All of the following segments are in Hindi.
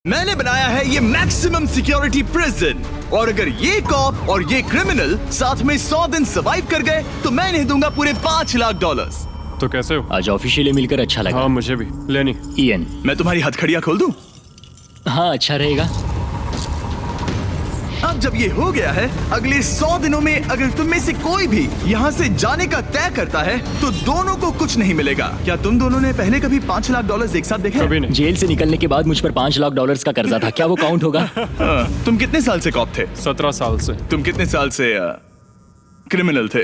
मैंने बनाया है ये मैक्सिमम सिक्योरिटी प्रिजन, और अगर ये कॉप और ये क्रिमिनल साथ में 100 दिन सर्वाइव कर गए तो मैं इन्हें दूंगा पूरे $5 लाख। तो कैसे हो? आज ऑफिशियली मिलकर अच्छा लगा। हाँ मुझे भी। लेनी इयन, मैं तुम्हारी हथकड़ियां खोल दूं? हाँ अच्छा रहेगा। अब जब ये हो गया है, अगले 100 दिनों में अगर तुम में से कोई भी यहाँ से जाने का तय करता है तो दोनों को कुछ नहीं मिलेगा। क्या तुम दोनों ने पहले कभी $5 लाख एक साथ देखे? कभी नहीं। जेल से निकलने के बाद मुझ पर $5 लाख का कर्जा था, क्या वो काउंट होगा? तुम कितने साल से कॉप थे? 17 साल से। तुम कितने साल से क्रिमिनल थे?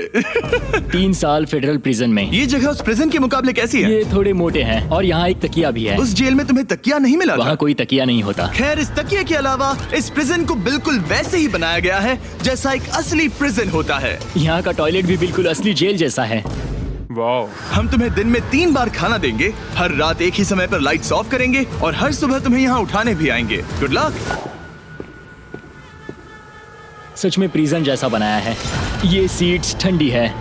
3 साल फेडरल प्रिजन में। ये जगह उस प्रिजन के मुकाबले कैसी है? ये थोड़े मोटे हैं और यहाँ एक तकिया भी है। उस जेल में तुम्हें तकिया नहीं मिला था? वहाँ कोई तकिया नहीं होता। खैर, इस तकिए के अलावा इस प्रिजन को बिल्कुल वैसे ही बनाया गया है जैसा एक असली प्रिजन होता है। यहाँ का टॉयलेट भी बिल्कुल असली जेल जैसा है। वाओ। हम तुम्हें दिन में 3 बार खाना देंगे, हर रात एक ही समय पर लाइट्स ऑफ करेंगे और हर सुबह तुम्हें यहाँ उठाने भी आएंगे। Good luck. सच में प्रिजन जैसा बनाया है। ये सीट्स ठंडी है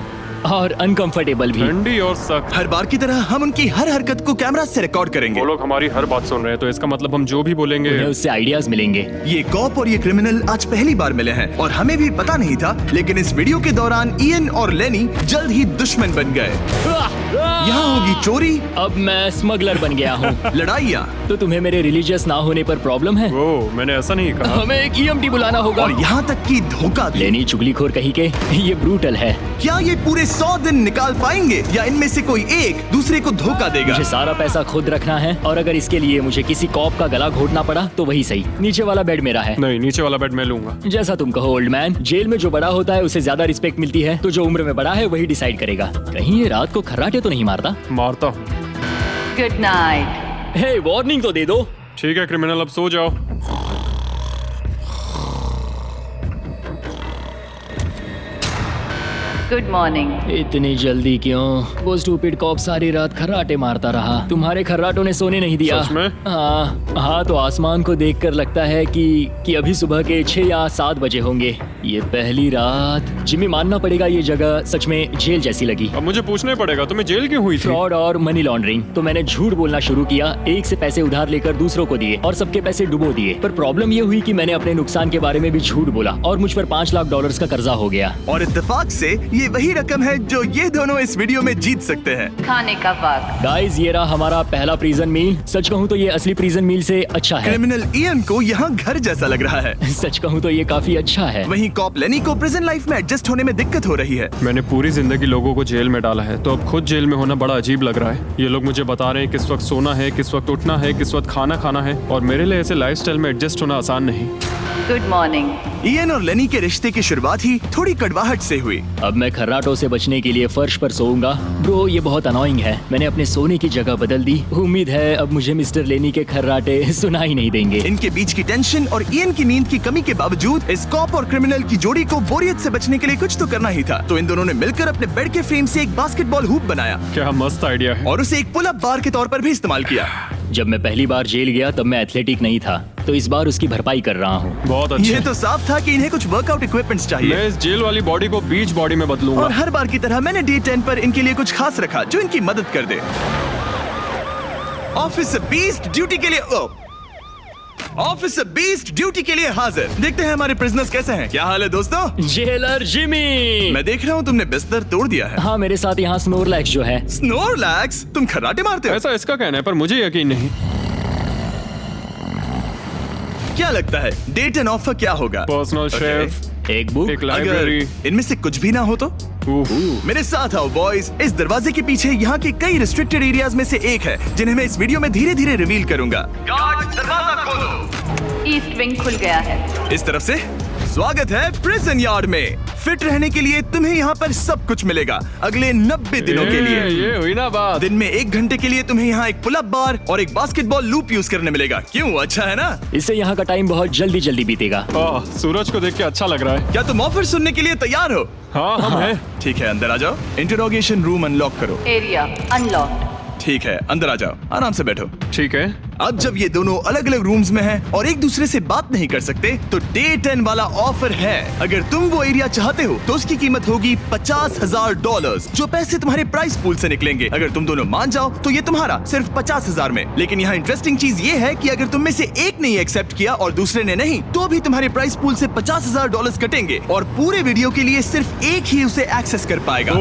और अनकंफर्टेबल भी। ठंडी और सख्त। हर बार की तरह हम उनकी हर हरकत को कैमरा से रिकॉर्ड करेंगे। वो लोग हमारी हर बात सुन रहे हैं, तो इसका मतलब हम जो भी बोलेंगे उन्हें उससे आइडियाज मिलेंगे। ये कॉप और ये क्रिमिनल आज पहली बार मिले हैं और हमें भी पता नहीं था, लेकिन इस वीडियो के दौरान इयन और लेनी जल्द ही दुश्मन बन गए। यहाँ होगी चोरी, अब मैं स्मगलर बन गया हूँ। लड़ाइयाँ, तो तुम्हें मेरे रिलीजियस ना होने पर प्रॉब्लम है? वो मैंने ऐसा नहीं कहा। हमें एक EMT बुलाना होगा। और यहाँ तक कि धोखा भी। लेनी चुगलीखोर कहीं के, ये ब्रूटल है। क्या ये पूरे 100 दिन निकाल पाएंगे या इनमें से कोई एक दूसरे को धोखा देगा? मुझे सारा पैसा खुद रखना है और अगर इसके लिए मुझे किसी कॉप का गला घोटना पड़ा तो वही सही। नीचे वाला बेड मेरा है। नहीं, नीचे वाला बेड मैं लूंगा। जैसा तुम कहो ओल्ड मैन। जेल में जो बड़ा होता है उसे ज्यादा रिस्पेक्ट मिलती है, तो जो उम्र में बड़ा है वही डिसाइड करेगा। कहीं ये रात को खर्राटे तो नहीं मारता? मारता। Good night. हे, वार्निंग तो दे दो। ठीक है क्रिमिनल, अब सो जाओ। Good morning. इतनी जल्दी क्यों? वो स्टूपिड कॉप सारी रात खर्राटे मारता रहा। तुम्हारे खर्राटों ने सोने नहीं दिया। सच में? हाँ, तो आसमान को देखकर लगता है कि अभी सुबह के 6 या 7 बजे होंगे। ये पहली रात। जिम्मी, मानना पड़ेगा ये जगह सच में जेल जैसी लगी। अब मुझे पूछना पड़ेगा, तुम्हें जेल क्यों हुई थी? फ्रॉड और मनी लॉन्ड्रिंग। तो मैंने झूठ बोलना शुरू किया, एक से पैसे उधार लेकर दूसरों को दिए और सबके पैसे डुबो दिए। पर प्रॉब्लम ये हुई कि मैंने अपने नुकसान के बारे में भी झूठ बोला और मुझ पर $5 लाख का कर्जा हो गया। और इत्तेफाक से ये वही रकम है जो ये दोनों इस वीडियो में जीत सकते हैं। खाने का वक्त। गाइस, ये रहा हमारा पहला प्रिजन मील। सच कहूँ तो ये असली प्रिजन मील से अच्छा है। क्रिमिनल इयन को यहाँ घर जैसा लग रहा है। सच कहूँ तो ये काफी अच्छा है। वहीं कॉप लेनी को प्रिजन लाइफ में एडजस्ट होने में दिक्कत हो रही है। मैंने पूरी जिंदगी लोगों को जेल में डाला है, तो अब खुद जेल में होना बड़ा अजीब लग रहा है। ये लोग मुझे बता रहे हैं किस वक्त सोना है, किस वक्त उठना है, किस वक्त खाना खाना है, और मेरे लिए ऐसे लाइफस्टाइल में एडजस्ट होना आसान नहीं। Good morning. इयन और लेनी के रिश्ते की शुरुआत ही थोड़ी कड़वाहट से हुई। अब मैं खर्राटों से बचने के लिए फर्श पर सोऊंगा। ब्रो, ये बहुत अनोइंग है। मैंने अपने सोने की जगह बदल दी। उम्मीद है अब मुझे मिस्टर लेनी के खर्राटे सुनाई नहीं देंगे। इनके बीच की टेंशन और इयन की नींद की कमी के बावजूद इस कॉप और क्रिमिनल की जोड़ी को बोरियत से बचने के लिए कुछ तो करना ही था। तो इन दोनों ने मिलकर अपने बेड के फ्रेम से एक बास्केटबॉल हूप बनाया क्या मस्त आइडिया है। और उसे एक पुल अप बार के तौर पर भी इस्तेमाल किया। जब मैं पहली बार जेल गया तब मैं एथलेटिक नहीं था, तो इस बार उसकी भरपाई कर रहा हूँ। बहुत अच्छा। ये तो साफ था कि इन्हें कुछ वर्कआउट इक्विपमेंट्स चाहिए। मैं इस जेल वाली बॉडी को बीच बॉडी में बदलूंगा। और हर बार की तरह मैंने डे 10 पर इनके लिए कुछ खास रखा जो इनकी मदद कर दे। ऑफिसर बीस्ट ड्यूटी के लिए ऑफिसर बीस्ट ड्यूटी के लिए हाजिर। देखते हैं हमारे प्रिजनर्स कैसे हैं। क्या हाल है दोस्तों? Jailer Jimmy. मैं देख रहा हूँ तुमने बिस्तर तोड़ दिया है। हाँ, मेरे साथ यहाँ स्नोरलैक्स जो है। स्नोरलैक्स? तुम खर्राटे मारते हो? ऐसा इसका कहना है, पर मुझे यकीन नहीं। क्या लगता है डे 10 ऑफर क्या होगा? पर्सनल शेफ, एक बुक। एक लाइब्रेरी। अगर इनमें से कुछ भी ना हो तो? मेरे साथ आओ बॉयज। इस दरवाजे के पीछे यहाँ के कई रिस्ट्रिक्टेड एरियाज में से एक है जिन्हें मैं इस वीडियो में धीरे धीरे रिवील करूंगा। गार्ड, दरवाजा खोलो। ईस्ट विंग खुल गया है। इस तरफ से स्वागत है प्रिजन यार्ड में। फिट रहने के लिए तुम्हें यहाँ पर सब कुछ मिलेगा अगले 90 दिनों के लिए। ये हुई ना बात। दिन में 1 घंटे के लिए तुम्हें यहाँ एक पुल अप बार और एक बास्केटबॉल लूप यूज करने मिलेगा। क्यों, अच्छा है ना? इससे यहाँ का टाइम बहुत जल्दी जल्दी बीतेगा। सूरज को देख के अच्छा लग रहा है। क्या तुम ऑफर सुनने के लिए तैयार हो? हाँ, हम हैं। ठीक है, अंदर आ जाओ। इंटरोगेशन रूम अनलॉक करो। Area unlocked. ठीक है, अंदर आ जाओ, आराम से बैठो। ठीक है। अब जब ये दोनों अलग अलग रूम्स में हैं और एक दूसरे से बात नहीं कर सकते, तो डे 10 वाला ऑफर है। अगर तुम वो एरिया चाहते हो तो उसकी कीमत होगी $50,000, जो पैसे तुम्हारे प्राइस पूल से निकलेंगे। अगर तुम दोनों मान जाओ तो ये तुम्हारा सिर्फ 50,000 में। लेकिन यहाँ इंटरेस्टिंग चीज ये है कि अगर तुम में से एक ने एक्सेप्ट किया और दूसरे ने नहीं, तो भी तुम्हारे प्राइस पूल से $50,000 कटेंगे और पूरे वीडियो के लिए सिर्फ एक ही उसे एक्सेस कर पाएगा।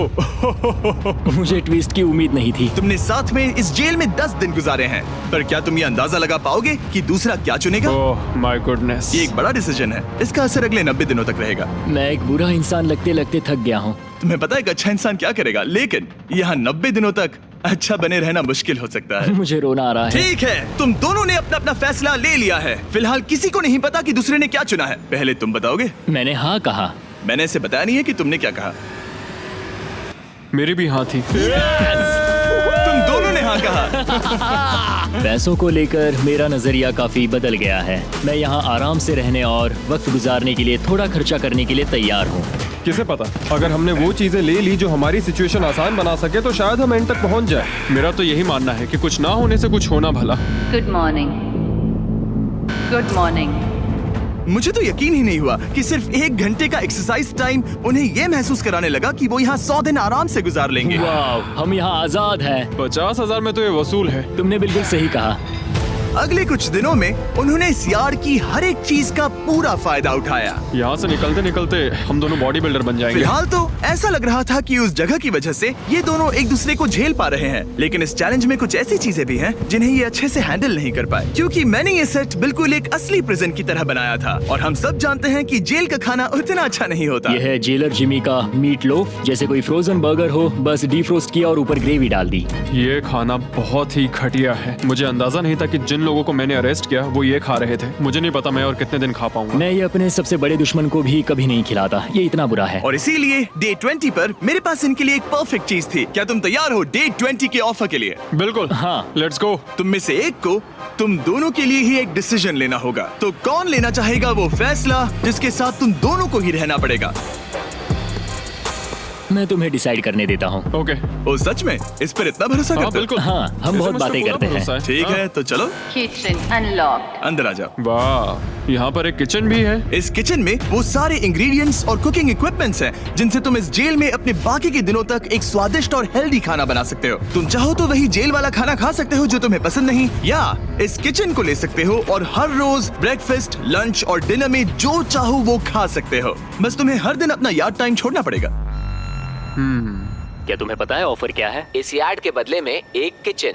मुझे ट्विस्ट की उम्मीद नहीं थी। तुमने साथ में इस जेल में 10 दिन गुजारे हैं, पर क्या तुम ये अंदाजा लगा पाओगे कि दूसरा क्या चुनेगा? Oh my goodness. ये एक बड़ा डिसीजन है। इसका असर अगले 90 दिनों तक रहेगा। मैं एक बुरा इंसान लगते लगते थक गया हूँ। तुम्हें पता है एक अच्छा इंसान क्या करेगा, लेकिन यहाँ 90 दिनों तक अच्छा बने रहना मुश्किल हो सकता है। मुझे रोना आ रहा है। ठीक है, तुम दोनों ने अपना अपना फैसला ले लिया है। फिलहाल किसी को नहीं पता कि दूसरे ने क्या चुना है। पहले तुम बताओगे? मैंने हाँ कहा। मैंने इसे बताया नहीं है कि तुमने क्या कहा। मेरी भी हाँ थी। तुम दोनों ने हाँ कहा। पैसों को लेकर मेरा नजरिया काफी बदल गया है। मैं यहाँ आराम से रहने और वक्त गुजारने के लिए थोड़ा खर्चा करने के लिए तैयार हूँ। किसे पता, अगर हमने वो चीजें ले ली जो हमारी सिचुएशन आसान बना सके तो शायद हम एंड तक पहुंच जाए। मेरा तो यही मानना है कि कुछ ना होने से कुछ होना भला। Good morning. Good morning. मुझे तो यकीन ही नहीं हुआ कि सिर्फ 1 घंटे का एक्सरसाइज टाइम उन्हें ये महसूस कराने लगा कि वो यहाँ 100 दिन आराम से गुजार लेंगे। वाह, हम यहाँ आजाद हैं। 50,000 में तो ये वसूल है। तुमने बिल्कुल सही कहा। अगले कुछ दिनों में उन्होंने इस यार्ड की हर एक चीज का पूरा फायदा उठाया। यहाँ से निकलते निकलते हम दोनों बॉडी बिल्डर बन जाएंगे। फिलहाल तो ऐसा लग रहा था कि उस जगह की वजह से ये दोनों एक दूसरे को झेल पा रहे हैं, लेकिन इस चैलेंज में कुछ ऐसी चीजें भी हैं जिन्हें ये अच्छे से हैंडल नहीं कर पाए, क्योंकि मैंने ये सेट बिल्कुल एक असली प्रिजन की तरह बनाया था और हम सब जानते हैं कि जेल का खाना उतना अच्छा नहीं होता। यह है जेलर जिमी का मीट लोफ, जैसे कोई फ्रोजन बर्गर हो, बस डीफ्रोस्ट किया और ऊपर ग्रेवी डाल दी। ये खाना बहुत ही घटिया है। मुझे अंदाजा नहीं था कि जिन लोगों को मैंने अरेस्ट किया वो ये खा रहे थे। मुझे नहीं पता मैं और कितने दिन खा पाऊंगा। मैं ये अपने सबसे बड़े दुश्मन को भी कभी नहीं खिलाता। ये इतना बुरा है। और इसीलिए डे 20 पर मेरे पास इनके लिए एक परफेक्ट चीज थी। क्या तुम तैयार हो डे 20 के ऑफर के लिए? बिल्कुल हाँ। Let's go. तुम में से एक को तुम दोनों के लिए ही एक डिसीजन लेना होगा। तो कौन लेना चाहेगा वो फैसला जिसके साथ तुम दोनों को ही रहना पड़ेगा? मैं तुम्हें डिसाइड करने देता हूँ। ओके। ओ सच में इस पर इतना भरोसा हाँ करते हो? बिल्कुल। हाँ, हम बहुत बातें करते हैं। ठीक है, तो चलो Kitchen unlocked. अंदर आ जाओ। वाह, यहाँ पर एक किचन भी है। इस किचन में वो सारे इंग्रेडिएंट्स और कुकिंग इक्विपमेंट्स हैं जिनसे तुम इस जेल में अपने बाकी के दिनों तक एक स्वादिष्ट और हेल्दी खाना बना सकते हो। तुम चाहो तो वही जेल वाला खाना खा सकते हो जो तुम्हें पसंद नहीं, या इस किचन को ले सकते हो और हर रोज ब्रेकफास्ट, लंच और डिनर में जो चाहो वो खा सकते हो। बस तुम्हें हर दिन अपना यार्ड टाइम छोड़ना पड़ेगा। क्या तुम्हें पता है ऑफर क्या है? इस यार्ड के बदले में एक किचन।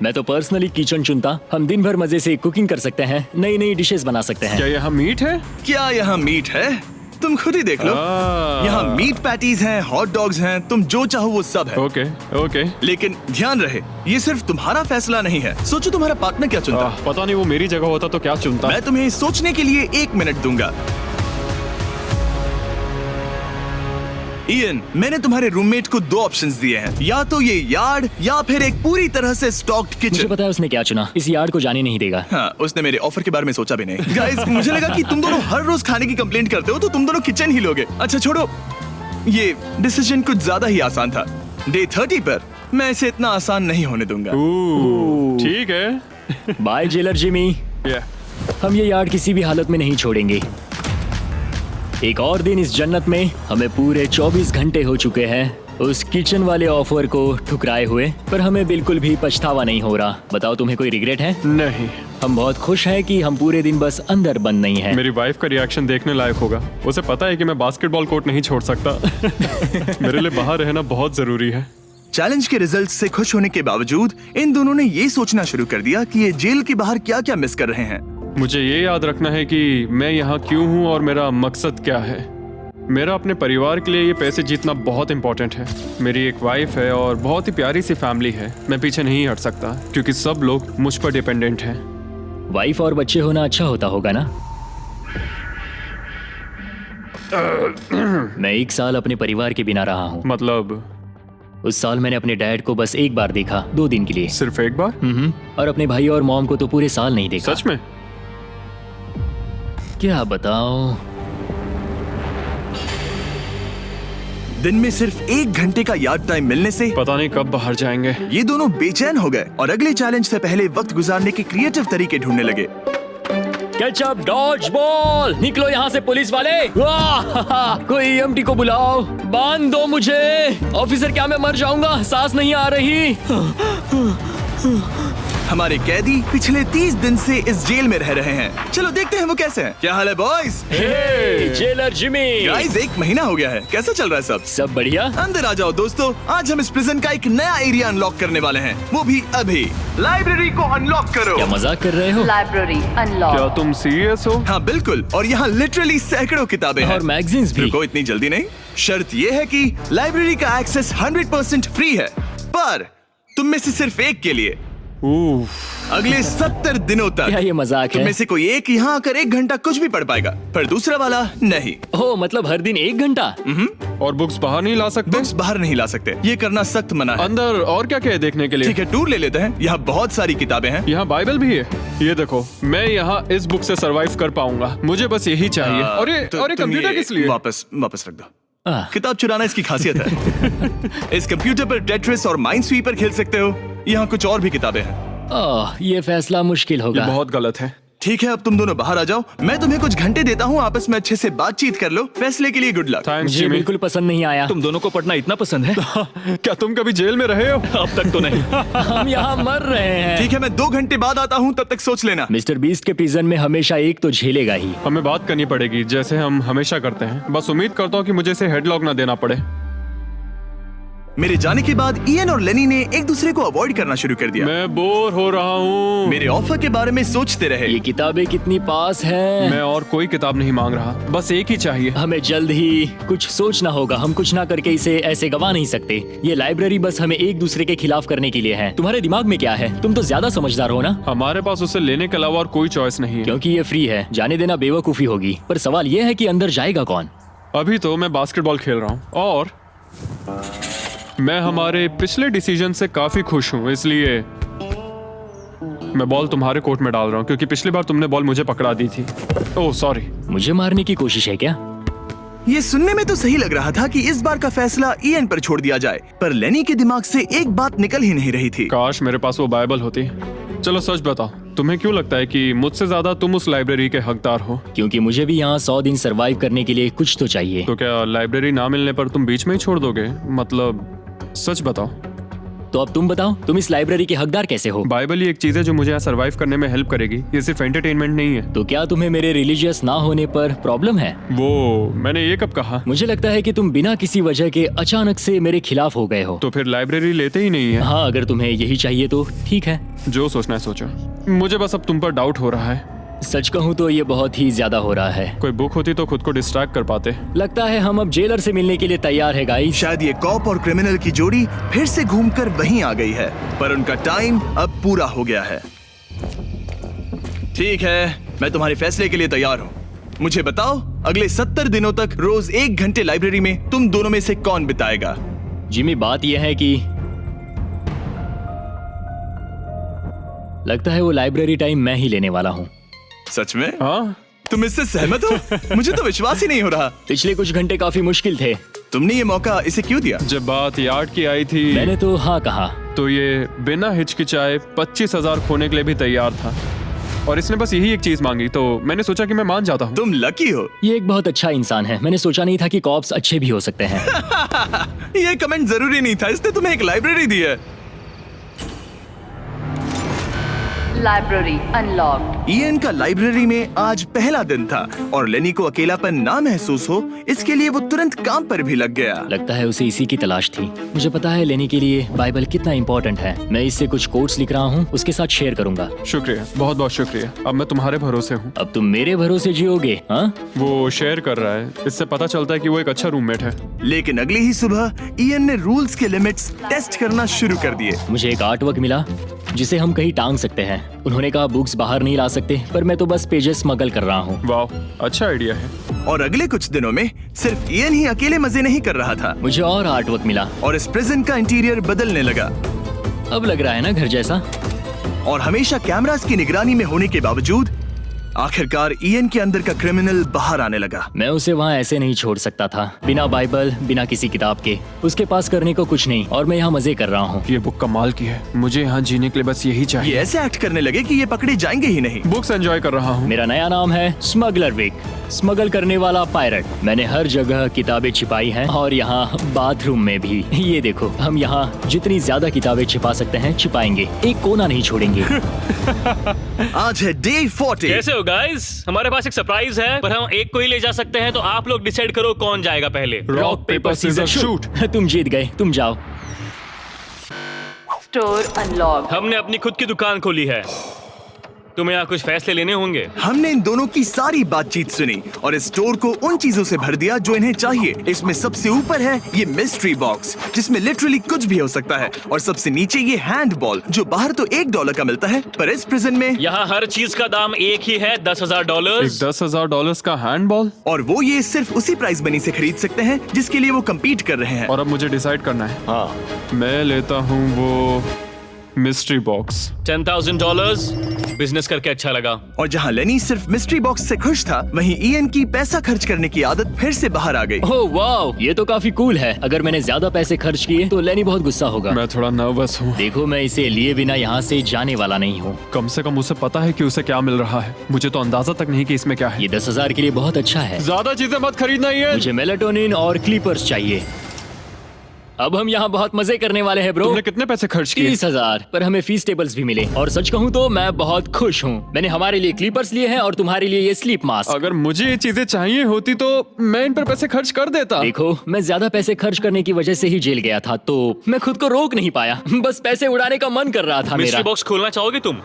मैं तो पर्सनली किचन चुनता। हम दिन भर मजे से कुकिंग कर सकते हैं, नई नई डिशेस बना सकते हैं। क्या यहाँ मीट है? क्या यहाँ मीट है? तुम खुद ही देख लो। यहाँ मीट पैटीज हैं, हॉट डॉग्स हैं, तुम जो चाहो वो सब है। Okay okay. लेकिन ध्यान रहे, ये सिर्फ तुम्हारा फैसला नहीं है। सोचो तुम्हारा पार्टनर क्या चुनता। पता नहीं वो मेरी जगह होता तो क्या चुनता। मैं तुम्हें सोचने के लिए 1 मिनट दूंगा। इयन, मैंने तुम्हारे रूममेट को 2 ऑप्शंस दिए हैं, या तो ये यार्ड या फिर एक पूरी तरह से स्टॉक्ड मुझे किचन। पता है उसने क्या चुना। इस यार्ड को जाने नहीं देगा। हाँ, उसने मेरे ऑफर के बारे में सोचा भी नहीं। गाइस, मुझे लगा कि तुम दोनों हर रोज खाने की कंप्लेंट करते हो तो तुम दोनों किचन ही लोगे। अच्छा छोड़ो, ये डिसीजन कुछ ज्यादा ही आसान था। डे 30 पर मैं इसे इतना आसान नहीं होने दूंगा। ठीक है। Bye jailer Jimmy. हम ये यार्ड किसी भी हालत में नहीं छोड़ेंगे। एक और दिन इस जन्नत में। हमें पूरे 24 घंटे हो चुके हैं उस किचन वाले ऑफर को ठुकराए हुए, पर हमें बिल्कुल भी पछतावा नहीं हो रहा। बताओ, तुम्हें कोई रिग्रेट है? नहीं। हम बहुत खुश हैं कि हम पूरे दिन बस अंदर बंद नहीं हैं। मेरी वाइफ का रिएक्शन देखने लायक होगा। उसे पता है कि मैं बास्केटबॉल कोर्ट नहीं छोड़ सकता। मेरे लिए बाहर रहना बहुत जरूरी है। चैलेंज के रिजल्ट से खुश होने के बावजूद इन दोनों ने ये सोचना शुरू कर दिया कि ये जेल के बाहर क्या क्या मिस कर रहे हैं। मुझे ये याद रखना है कि मैं यहाँ क्यों हूँ और मेरा मकसद क्या है। मेरा अपने परिवार के लिए ये पैसे जीतना बहुत इंपॉर्टेंट है। मेरी एक वाइफ है और बहुत ही प्यारी सी फैमिली है। मैं पीछे नहीं हट सकता क्योंकि सब लोग मुझ पर डिपेंडेंट हैं। वाइफ और बच्चे होना अच्छा होता होगा ना? मैं 1 साल अपने परिवार के बिना रहा हूँ। मतलब? उस साल मैंने अपने डैड को बस 1 बार देखा, 2 दिन के लिए। सिर्फ 1 बार? और अपने भाई और मॉम को तो पूरे साल नहीं देखा। सच में? क्या बताऊं? दिन में सिर्फ 1 घंटे का यार्ड टाइम मिलने से पता नहीं कब बाहर जाएंगे। ये दोनों बेचैन हो गए और अगले चैलेंज से पहले वक्त गुजारने के क्रिएटिव तरीके ढूंढने लगे। केचप डॉज बॉल, निकलो यहाँ से पुलिस वाले। वाह! कोई ईएमटी को बुलाओ, बांध दो मुझे। ऑफिसर, क्या मैं मर जाऊंगा? सांस नहीं आ रही। हमारे कैदी पिछले 30 दिन से इस जेल में रह रहे हैं। चलो देखते हैं वो कैसे हैं। क्या हाल है बॉयज? हे, जेलर जिमी। गाइस, 1 महीना हो गया है। कैसा चल रहा है सब? सब बढ़िया। अंदर आ जाओ दोस्तों। आज हम इस प्रिजन का एक नया एरिया अनलॉक करने वाले हैं, वो भी अभी। लाइब्रेरी को अनलॉक करो। क्या मजाक कर रहे हो? Library क्या unlocked. तुम सीरियस हो? हाँ बिल्कुल, और यहाँ लिटरली सैकड़ों किताबें हैं और मैगजीन्स भी। रुको, इतनी जल्दी नहीं। शर्त ये है कि लाइब्रेरी का एक्सेस 100% फ्री है, पर तुम में से सिर्फ एक के लिए उफ, अगले 70 दिनों तक। क्या ये मजाक तुम है? में से कोई एक यहाँ आकर 1 घंटा कुछ भी पढ़ पाएगा, पर दूसरा वाला नहीं। ओह, मतलब हर दिन 1 घंटा? और बुक्स बाहर नहीं ला सकते? बुक्स बाहर नहीं ला सकते, ये करना सख्त मना है। अंदर और क्या क्या है देखने के लिए? ठीक है, टूर ले लेते हैं। यहाँ बहुत सारी किताबें हैं। यहाँ बाइबल भी है। ये देखो, मैं यहाँ इस बुक से सरवाइव कर पाऊंगा। मुझे बस यही चाहिए। और ये तो तुम कंप्यूटर ये किस लिए? वापस रख दो। आह, किताब चुराना इसकी खासियत है। इस कंप्यूटर पर टेट्रिस और माइनस्वीपर खेल सकते हो। यहाँ कुछ और भी किताबें हैं। ओह, ये फैसला मुश्किल ये होगा। बहुत गलत है। ठीक है, अब तुम दोनों बाहर आ जाओ। मैं तुम्हें कुछ घंटे देता हूँ, आपस में अच्छे से बातचीत कर लो। फैसले के लिए गुड लक। थैंक्स मुझे जिमी। बिल्कुल पसंद नहीं आया। तुम दोनों को पढ़ना इतना पसंद है? क्या तुम कभी जेल में रहे हो? अब तक तो नहीं। हम यहाँ मर रहे हैं। ठीक है, मैं 2 घंटे बाद आता हूँ, तब तक सोच लेना। मिस्टर बीस्ट के प्रिजन में हमेशा एक तो झेलेगा ही। हमें बात करनी पड़ेगी, जैसे हम हमेशा करते हैं। बस उम्मीद करता हूँ कि मुझे इसे हेडलॉक ना देना पड़े। मेरे जाने के बाद इयन और लेनी ने एक दूसरे को अवॉइड करना शुरू कर दिया। मैं बोर हो रहा हूँ। मेरे ऑफर के बारे में सोचते रहे। ये किताबें कितनी पास हैं। मैं और कोई किताब नहीं मांग रहा, बस एक ही चाहिए। हमें जल्द ही कुछ सोचना होगा। हम कुछ ना करके इसे ऐसे गवा नहीं सकते। ये लाइब्रेरी बस हमें एक दूसरे के खिलाफ करने के लिए है। तुम्हारे दिमाग में क्या है? तुम तो ज्यादा समझदार हो ना। हमारे पास उसे लेने के अलावा और कोई चॉइस नहीं है। क्योंकि ये फ्री है, जाने देना बेवकूफी होगी। पर सवाल ये है कि अंदर जाएगा कौन? अभी तो मैं बास्केटबॉल खेल रहा हूँ और मैं हमारे पिछले डिसीजन से काफी खुश हूँ, इसलिए मैं बॉल तुम्हारे कोर्ट में डाल रहा हूँ, क्योंकि पिछली बार तुमने बॉल मुझे पकड़ा दी थी। Oh sorry. मुझे मारने की कोशिश है क्या? ये सुनने में तो सही लग रहा था कि इस बार का फैसला इयन पर छोड़ दिया जाए, पर लेनी के दिमाग से एक बात निकल ही नहीं रही थी। काश मेरे पास वो बाइबल होती। चलो सच बताओ, तुम्हें क्यों लगता है कि मुझसे ज्यादा तुम उस लाइब्रेरी के हकदार हो? क्योंकि मुझे भी यहाँ 100 दिन सरवाइव करने के लिए कुछ तो चाहिए। तो क्या लाइब्रेरी ना मिलने पर तुम बीच में ही छोड़ दोगे? मतलब सच बताओ। तो अब तुम बताओ, तुम इस लाइब्रेरी के हकदार कैसे हो? बाइबल ही एक चीज है जो मुझे यहाँ सरवाइव करने में हेल्प करेगी। ये सिर्फ एंटरटेनमेंट नहीं है। तो क्या तुम्हें मेरे रिलीजियस ना होने पर प्रॉब्लम है? वो मैंने ये कब कहा? मुझे लगता है कि तुम बिना किसी वजह के अचानक से मेरे खिलाफ हो गए हो। तो फिर लाइब्रेरी लेते ही नहीं है। हाँ, अगर तुम्हें यही चाहिए तो ठीक है। जो सोचना है सोचो। मुझे बस अब तुम पर डाउट हो रहा है। सच कहूँ तो ये बहुत ही ज्यादा हो रहा है। कोई बुक होती तो खुद को डिस्ट्रैक्ट कर पाते। लगता है हम अब जेलर से मिलने के लिए तैयार है गाइस। शायद ये कॉप और क्रिमिनल की जोड़ी फिर से घूमकर वहीं आ गई है, पर उनका टाइम अब पूरा हो गया है। ठीक है, मैं तुम्हारे फैसले के लिए तैयार हूँ। मुझे बताओ, अगले 70 दिनों तक रोज 1 घंटे लाइब्रेरी में तुम दोनों में से कौन बिताएगा? जिमी, बात यह है कि लगता है वो लाइब्रेरी टाइम मैं ही लेने वाला हूँ। सच में? हाँ, तुम इससे सहमत हो? मुझे तो विश्वास ही नहीं हो रहा। पिछले कुछ घंटे काफी मुश्किल थे। तुमने ये मौका इसे क्यों दिया? जब बात यार्ड की आई थी मैंने तो हाँ कहा। तो ये बिना हिचकिचाए 25,000 खोने के लिए भी तैयार था, और इसने बस यही एक चीज मांगी, तो मैंने सोचा कि मैं मान जाता हूँ। तुम लकी हो। ये एक बहुत अच्छा इंसान है। मैंने सोचा नहीं था कि कॉप्स अच्छे भी हो सकते हैं। ये कमेंट जरूरी नहीं था, इसने तुम्हें एक लाइब्रेरी दी है। Library unlocked. इयन का लाइब्रेरी में आज पहला दिन था और लेनी को अकेलापन ना महसूस हो इसके लिए वो तुरंत काम पर भी लग गया। लगता है उसे इसी की तलाश थी। मुझे पता है लेने के लिए बाइबल कितना इम्पोर्टेंट है। मैं इससे कुछ कोट्स लिख रहा हूँ, उसके साथ शेयर करूंगा। शुक्रिया, बहुत बहुत शुक्रिया। अब मैं तुम्हारे भरोसे हूँ। अब तुम मेरे भरोसे जियोगे? हाँ, वो शेयर कर रहा है, इससे पता चलता है कि वो एक अच्छा रूममेट है। लेकिन अगली ही सुबह इयन ने रूल्स के लिमिट्स टेस्ट करना शुरू कर दिए। मुझे एक आर्ट वर्क मिला जिसे हम कहीं टांग सकते हैं। उन्होंने कहा बुक्स बाहर नहीं ला सकते, पर मैं तो बस पेजेस स्मगल कर रहा हूँ। वाह, अच्छा आइडिया है। और अगले कुछ दिनों में सिर्फ इयन ही अकेले मजे नहीं कर रहा था मुझे और आर्ट वर्क मिला और इस प्रिजन का इंटीरियर बदलने लगा। अब लग रहा है ना घर जैसा। और हमेशा कैमरास की निगरानी में होने के बावजूद आखिरकार ईएन के अंदर का क्रिमिनल बाहर आने लगा। मैं उसे वहाँ ऐसे नहीं छोड़ सकता था, बिना बाइबल, बिना किसी किताब के। उसके पास करने को कुछ नहीं, और मैं यहाँ मजे कर रहा हूँ। ये बुक कमाल की है, मुझे यहाँ जीने के लिए बस यही ये चाहिए। ऐसे एक्ट करने लगे कि ये पकड़े जाएंगे ही नहीं। बुक्स एंजॉय कर रहा हूँ। मेरा नया नाम है स्मगलर विक, स्मगल करने वाला पायरट। मैंने हर जगह किताबें छिपाई हैं, और यहाँ बाथरूम में भी। ये देखो, हम यहाँ जितनी ज्यादा किताबें छिपा सकते हैं छिपाएंगे, एक कोना नहीं छोड़ेंगे। आज है डे 40। कैसे हो गाइस? हमारे पास एक सरप्राइज है, पर हम एक को ही ले जा सकते हैं, तो आप लोग डिसाइड करो कौन जाएगा पहले। Rock paper scissor shoot. तुम जीत गए, तुम जाओ। Store unlocked. हमने अपनी खुद की दुकान खोली है, तुम्हें यहाँ कुछ फैसले लेने होंगे। हमने इन दोनों की सारी बातचीत सुनी और इस स्टोर को उन चीजों से भर दिया जो इन्हें चाहिए। इसमें सबसे ऊपर है ये मिस्ट्री बॉक्स, जिसमें लिटरली कुछ भी हो सकता है, और सबसे नीचे ये हैंडबॉल, जो बाहर तो $1 का मिलता है, पर इस प्रिजन में यहाँ हर चीज का दाम एक ही है, $10,000। एक $10,000 का हैंडबॉल। और वो ये सिर्फ उसी प्राइस मनी से खरीद सकते हैं जिसके लिए वो कम्पीट कर रहे हैं। और अब मुझे डिसाइड करना है। हाँ, मैं लेता हूँ वो मिस्ट्री बॉक्स। $10,000। बिजनेस करके अच्छा लगा। और जहाँ लेनी सिर्फ मिस्ट्री बॉक्स से खुश था, वहीं ईएन की पैसा खर्च करने की आदत फिर से बाहर आ गई। ओह वाओ, ये तो काफी कूल है। अगर मैंने ज्यादा पैसे खर्च किए तो लेनी बहुत गुस्सा होगा। मैं थोड़ा नर्वस हूँ। देखो, मैं इसे लिए बिना यहाँ से जाने वाला नहीं हूँ। कम से कम उसे पता है कि उसे क्या मिल रहा है। मुझे तो अंदाजा तक नहीं कि इसमें क्या है। ये 10,000 के लिए बहुत अच्छा है। ज्यादा चीजें मत खरीदना ये। मुझे मेलाटोनिन और क्लीपर्स चाहिए। अब हम यहाँ बहुत मजे करने वाले हैं ब्रो। तुमने कितने पैसे खर्च किए? 30,000, पर हमें फीस टेबल्स भी मिले, और सच कहूँ तो मैं बहुत खुश हूँ। मैंने हमारे लिए क्लीपर्स लिए हैं और तुम्हारे लिए ये स्लीप मास्क। अगर मुझे ये चीजें चाहिए होती तो मैं इन पर पैसे खर्च कर देता। देखो, मैं ज्यादा पैसे खर्च करने की वजह से ही जेल गया था, तो मैं खुद को रोक नहीं पाया। बस पैसे उड़ाने का मन कर रहा था मेरा। मिस्ट्री बॉक्स खोलना चाहोगे तुम?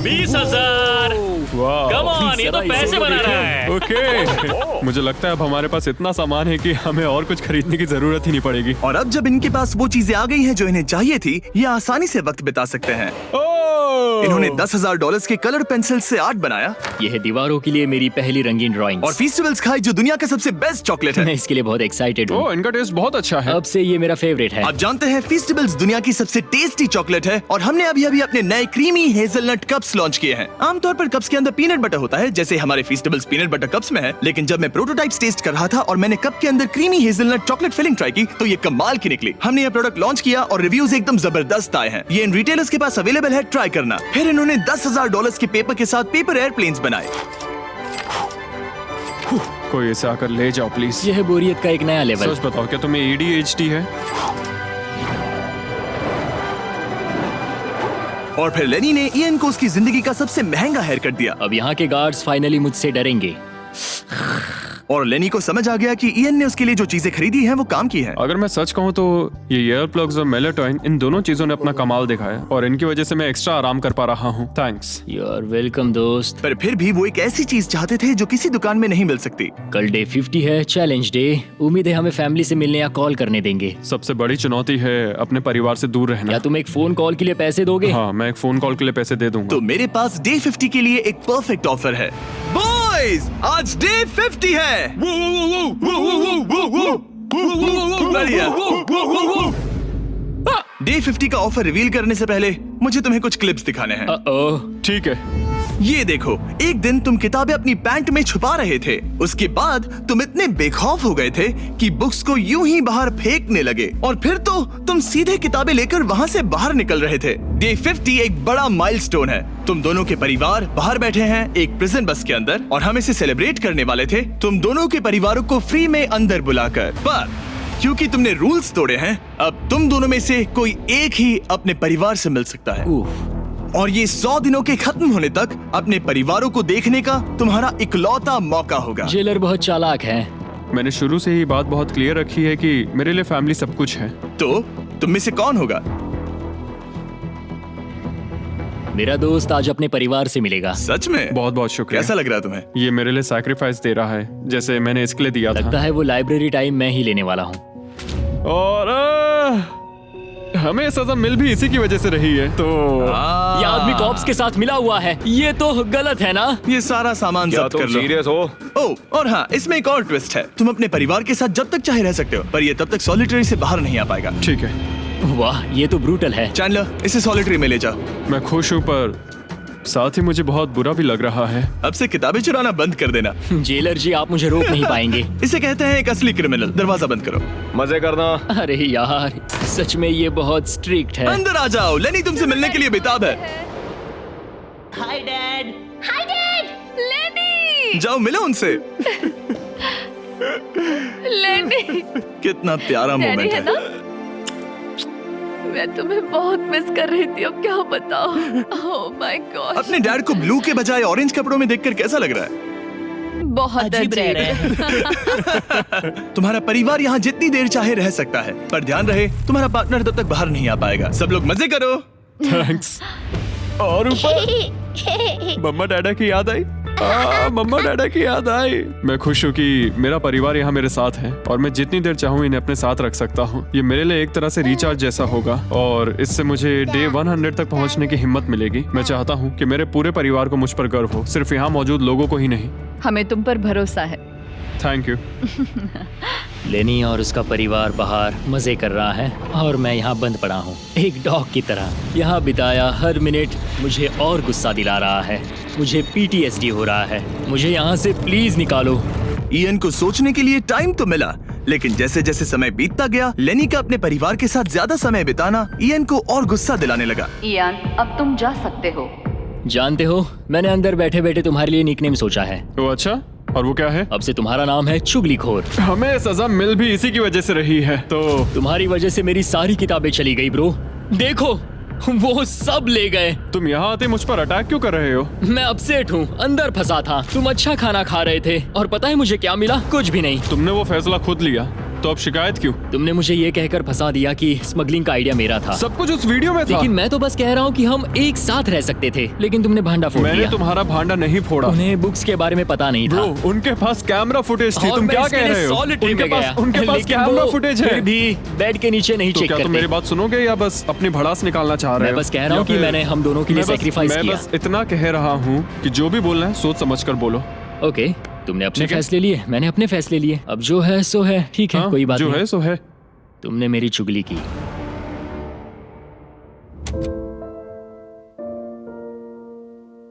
20,000। कम ऑन, ये तो पैसे बना रहा है। ओके। मुझे लगता है अब हमारे पास इतना सामान है कि हमें और कुछ खरीदने की जरूरत ही नहीं पड़ेगी। और अब जब इनके पास वो चीजें आ गई हैं जो इन्हें चाहिए थी, ये आसानी से वक्त बिता सकते हैं। इन्होंने $10,000 के कलर पेंसिल से आर्ट बनाया यह है दीवारों के लिए मेरी पहली रंगीन ड्राइंग। और फीस्टिवल्स खाई, जो दुनिया का सबसे बेस्ट चॉकलेट मैं है। इसके लिए बहुत एक्साइटेड हूँ। ओह, इनका टेस्ट बहुत अच्छा है। अब से ये मेरा फेवरेट है। आप जानते हैं फीस्टिवल्स दुनिया की सबसे टेस्टी चॉकलेट है, और हमने अभी अभी अपने नए क्रीमी हेजलनट कप्स लॉन्च किए हैं। आमतौर पर कप्स के अंदर पीनट बटर होता है, जैसे हमारे फीस्टिवल्स पीनट बटर कप्स में है, लेकिन जब मैं प्रोटोटाइप्स टेस्ट कर रहा था और मैंने कप के अंदर creamy hazelnut chocolate filling try की, तो ये कमाल की निकली। हमने ये प्रोडक्ट लॉन्च किया और रिव्यूज एकदम जबरदस्त आए हैं। ये इन रिटेलर्स के पास अवेलेबल है, ट्राई करना। फिर इन्होंने $10,000 के पेपर के साथ पेपर एयरप्लेन्स बनाए। कोई इसे आकर ले जाओ प्लीज। यह है बोरियत का एक नया लेवल। सच बताओ, क्या तुम्हें ADHD है? और फिर लेनी ने ईएन को उसकी जिंदगी का सबसे महंगा हेयर कट दिया। अब यहाँ के गार्ड्स फाइनली मुझसे डरेंगे। और लेनी को समझ आ गया कि ईएन ने उसके लिए जो चीजें खरीदी हैं वो काम की हैं। अगर मैं सच कहूँ तो ये ईयर प्लग्स और मेलाटोनिन, इन दोनों चीजों ने अपना कमाल दिखाया, और इनकी वजह से मैं एक्स्ट्रा आराम कर पा रहा हूँ। थैंक्स। यू आर वेलकम दोस्त। पर फिर भी वो एक ऐसी चीज चाहते थे जो किसी दुकान में नहीं मिल सकती। कल डे 50 है, चैलेंज डे। उम्मीद है हमें फैमिली से मिलने या कॉल करने देंगे। सबसे बड़ी चुनौती है अपने परिवार से दूर रहना। या तुम एक फोन कॉल के लिए पैसे दोगे? हाँ, मैं एक फोन कॉल के लिए पैसे दे दूंगा। तो मेरे पास डे 50 के लिए एक परफेक्ट ऑफर है। बॉयज, आज डे 50 है। बढ़िया। डे 50 का ऑफर रिवील करने से पहले मुझे तुम्हें कुछ क्लिप्स दिखाने हैं। ओह, ठीक है। ये देखो, एक दिन तुम किताबें अपनी पैंट में छुपा रहे थे। उसके बाद तुम इतने बेखौफ हो गए थे कि बुक्स को यूं ही बाहर फेंकने लगे, और फिर तो तुम सीधे किताबें लेकर वहां से बाहर निकल रहे थे। डे 50 एक बड़ा माइलस्टोन है। तुम दोनों के परिवार बाहर बैठे हैं एक प्रिजन बस के अंदर, और हम इसे सेलिब्रेट करने वाले थे तुम दोनों के परिवारों को फ्री में अंदर बुलाकर। पर क्योंकि तुमने रूल्स तोड़े हैं, अब तुम दोनों में से कोई एक ही अपने परिवार से मिल सकता है। और ये 100 दिनों के खत्म होने तक अपने परिवारों को देखने का तुम्हारा इकलौता मौका होगा। जेलर बहुत चालाक है। मैंने शुरू से ही बात बहुत क्लियर रखी है कि मेरे लिए फैमिली सब कुछ है। तो तुम में से कौन होगा? मेरा दोस्त आज अपने परिवार से मिलेगा। सच में? बहुत बहुत शुक्रिया। कैसा लग रहा है तुम्हें? ये मेरे लिए सैक्रिफाइस दे रहा है, जैसे मैंने इसके लिए दिया लगता था। है वो लाइब्रेरी टाइम मैं ही लेने वाला हूँ। और हमें सजा मिल भी इसी की वजह से रही है। तो ये आदमी कॉप्स के साथ मिला हुआ है, ये तो गलत है ना? ये सारा सामान जब्त कर लो। सीरियस हो? ओह, और हाँ, इसमें एक और ट्विस्ट है। तुम अपने परिवार के साथ जब तक चाहे रह सकते हो, पर ये तब तक सॉलिटरी से बाहर नहीं आ पाएगा। ठीक है। वाह, ये तो ब्रूटल है। चैंडलर, इसे सॉलिटरी में ले जा। मैं खुश हूँ पर साथ ही मुझे बहुत बुरा भी लग रहा है। अब से किताबें चुराना बंद कर देना। जेलर जी, आप मुझे रोक नहीं पाएंगे। इसे कहते हैं एक असली क्रिमिनल। दरवाजा बंद करो। मजे करना। अरे यार, सच में ये बहुत स्ट्रिक्ट है। अंदर आ जाओ, लेनी तुमसे मिलने के लिए बेताब है। Hi dad. लेनी जाओ मिलो उनसे। लेनी कितना प्यारा डैडी मोमेंट है है। ना? मैं तुम्हें बहुत मिस कर रही थी, अब क्या बताओ। ओह माय गॉड, अपने डैड को ब्लू के बजाय ऑरेंज कपड़ों में देखकर कैसा लग रहा है? बहुत अजीब रह रहे अजीब। तुम्हारा परिवार यहाँ जितनी देर चाहे रह सकता है, पर ध्यान रहे तुम्हारा पार्टनर तब तक बाहर नहीं आ पाएगा। सब लोग मजे करो। थैंक्स। और ऊपर मम्मा डैडा की याद आई। मम्मा डैडा की याद आई। मैं खुश हूँ कि मेरा परिवार यहाँ मेरे साथ है और मैं जितनी देर चाहूँ इन्हें अपने साथ रख सकता हूँ। ये मेरे लिए एक तरह से रिचार्ज जैसा होगा और इससे मुझे डे 100 तक पहुँचने की हिम्मत मिलेगी। मैं चाहता हूँ कि मेरे पूरे परिवार को मुझ पर गर्व हो, सिर्फ यहाँ मौजूद लोगों को ही नहीं। हमें तुम पर भरोसा है। Thank you. लेनी और उसका परिवार बाहर मजे कर रहा है और मैं यहाँ बंद पड़ा हूँ, एक डॉग की तरह। यहाँ बिताया हर मिनट मुझे और गुस्सा दिला रहा है। मुझे PTSD हो रहा है। मुझे यहाँ से प्लीज निकालो। इयन को सोचने के लिए टाइम तो मिला, लेकिन जैसे जैसे समय बीतता गया, लेनी का अपने परिवार के साथ ज्यादा समय बिताना इयन को और गुस्सा दिलाने लगा। इयान, अब तुम जा सकते हो। जानते हो, मैंने अंदर बैठे बैठे तुम्हारे लिए निकनेम सोचा है। तो अच्छा, और वो क्या है? अब से तुम्हारा नाम है चुगलीखोर। हमें सजा मिल भी इसी की वजह से रही है। तो तुम्हारी वजह से मेरी सारी किताबें चली गई ब्रो। देखो, वो सब ले गए। तुम यहाँ आते मुझ पर अटैक क्यों कर रहे हो? मैं अपसेट हूँ, अंदर फंसा था। तुम अच्छा खाना खा रहे थे और पता है मुझे क्या मिला? कुछ भी नहीं। तुमने वो फैसला खुद लिया, तो अब शिकायत क्यों? तुमने मुझे ये कहकर फंसा दिया कि स्मगलिंग का आइडिया मेरा था। सब कुछ उस वीडियो में था। लेकिन मैं तो बस कह रहा हूँ कि हम एक साथ रह सकते थे, लेकिन तुमने भांडा फोड़ मैंने दिया। तुम्हारा भांडा नहीं फोड़ा। उन्हें बुक्स के बारे में पता नहीं था। ब्रो, उनके पास कैमरा फुटेज थी। और तुम मैं क्या इसके कह लिए रहे हो? solitary में गया। उनके पास लेकिन कैमरा वो फुटेज है। फिर भी बेड के नीचे नहीं तो चेक क्या तुम करते। मेरी बात सुनोगे या बस अपनी भड़ास निकालना चाह रहे मैं हो? बस कह रहा हूँ या कि फिर- मैंने हम दोनों के लिए सेक्रीफाइस मैं किया। बस इतना कह रहा हूँ कि जो भी बोलना है सोच समझ कर बोलो। ओके, तुमने अपने ठीक है। फैसले लिए, मैंने अपने फैसले लिए। अब जो है सो है, ठीक है, हाँ, कोई बात जो नहीं। है सो है। तुमने मेरी चुगली की।